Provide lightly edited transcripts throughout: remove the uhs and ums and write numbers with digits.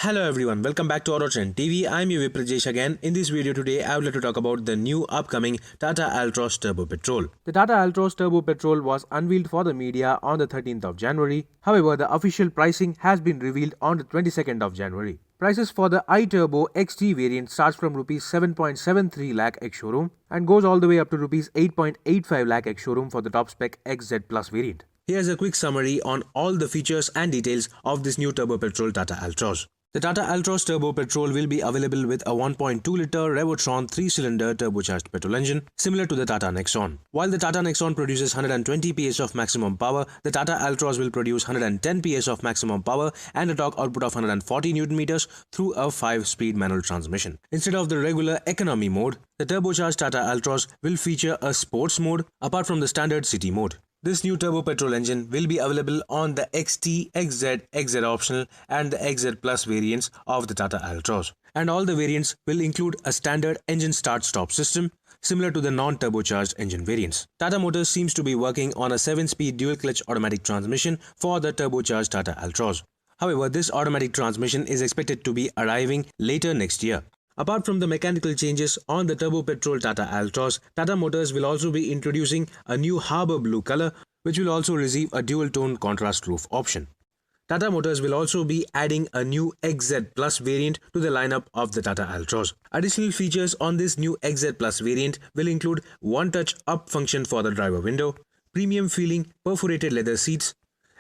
Hello everyone, welcome back to AutoTrend TV. I'm your Viprajesh again. In this video today, I would like to talk about the new upcoming Tata Altroz Turbo Petrol. The Tata Altroz Turbo Petrol was unveiled for the media on the 13th of January. However, the official pricing has been revealed on the 22nd of January. Prices for the iTurbo XT variant starts from Rs 7.73 lakh ex-showroom and goes all the way up to Rs 8.85 lakh ex-showroom for the top spec XZ Plus variant. Here's a quick summary on all the features and details of this new Turbo Petrol Tata Altroz. The Tata Altroz Turbo Petrol will be available with a 1.2-litre Revotron 3-cylinder turbocharged petrol engine, similar to the Tata Nexon. While the Tata Nexon produces 120 PS of maximum power, the Tata Altroz will produce 110 PS of maximum power and a torque output of 140 Nm through a 5-speed manual transmission. Instead of the regular economy mode, the turbocharged Tata Altroz will feature a sports mode apart from the standard city mode. This new turbo petrol engine will be available on the XT, XZ, XZ Optional and the XZ Plus variants of the Tata Altroz. And all the variants will include a standard engine start-stop system similar to the non-turbocharged engine variants. Tata Motors seems to be working on a 7-speed dual-clutch automatic transmission for the turbocharged Tata Altroz. However, this automatic transmission is expected to be arriving later next year. Apart from the mechanical changes on the Turbo Petrol Tata Altroz, Tata Motors will also be introducing a new Harbour Blue color, which will also receive a dual-tone contrast roof option. Tata Motors will also be adding a new XZ Plus variant to the lineup of the Tata Altroz. Additional features on this new XZ Plus variant will include one-touch up function for the driver window, premium feeling perforated leather seats,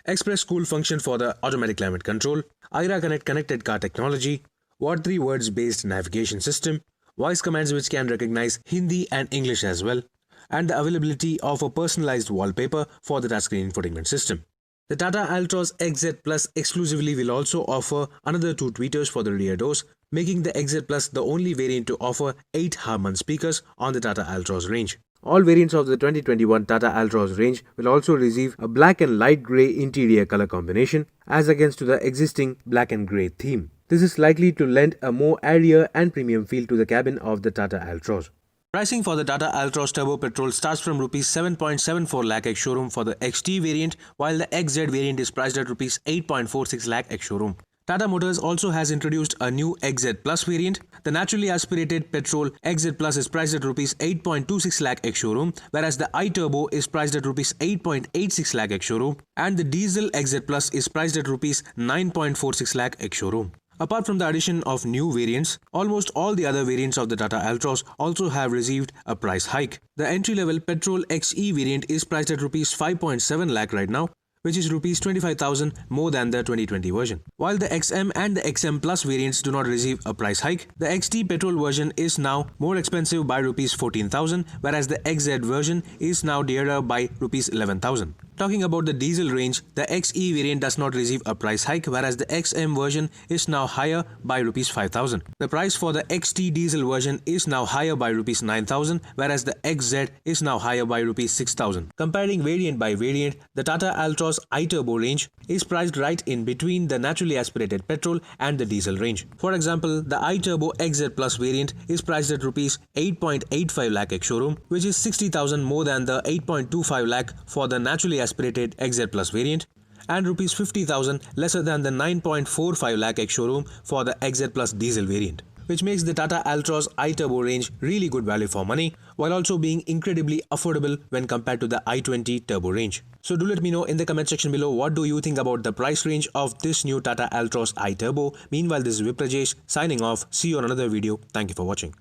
express cool function for the automatic climate control, Aira Connect connected car technology, Word 3 words based navigation system, voice commands which can recognize Hindi and English as well, and the availability of a personalized wallpaper for the touchscreen infotainment system. The Tata Altroz XZ Plus exclusively will also offer another 2 tweeters for the rear doors, making the XZ Plus the only variant to offer 8 Harman speakers on the Tata Altroz range. All variants of the 2021 Tata Altroz range will also receive a black and light grey interior color combination as against to the existing black and grey theme. This is likely to lend a more airier and premium feel to the cabin of the Tata Altroz. Pricing for the Tata Altroz Turbo Petrol starts from Rs 7.74 lakh ex-showroom for the XT variant, while the XZ variant is priced at Rs 8.46 lakh ex-showroom. Tata Motors also has introduced a new XZ Plus variant. The naturally aspirated petrol XZ Plus is priced at Rs 8.26 lakh ex-showroom, whereas the iTurbo is priced at Rs 8.86 lakh ex-showroom, and the diesel XZ Plus is priced at Rs 9.46 lakh ex-showroom. Apart from the addition of new variants, almost all the other variants of the Tata Altroz also have received a price hike. The entry-level petrol XE variant is priced at Rs 5.7 lakh right now, which is Rs 25,000 more than the 2020 version. While the XM and the XM Plus variants do not receive a price hike, the XT petrol version is now more expensive by Rs 14,000, whereas the XZ version is now dearer by Rs 11,000. Talking about the diesel range, the XE variant does not receive a price hike, whereas the XM version is now higher by Rs 5,000. The price for the XT diesel version is now higher by Rs 9,000, whereas the XZ is now higher by Rs 6,000. Comparing variant by variant, the Tata Altroz iTurbo range is priced right in between the naturally aspirated petrol and the diesel range. For example, the iTurbo XZ Plus variant is priced at Rs 8.85 lakh ex-showroom, which is 60,000 more than the 8.25 lakh for the naturally aspirated XZ Plus variant, and Rs 50,000 lesser than the 9.45 lakh ex-showroom for the XZ Plus diesel variant, which makes the Tata Altroz iTurbo range really good value for money, while also being incredibly affordable when compared to the i20 Turbo range. So do let me know in the comment section below what do you think about the price range of this new Tata Altroz iTurbo. Meanwhile, this is Viprajesh signing off. See you on another video. Thank you for watching.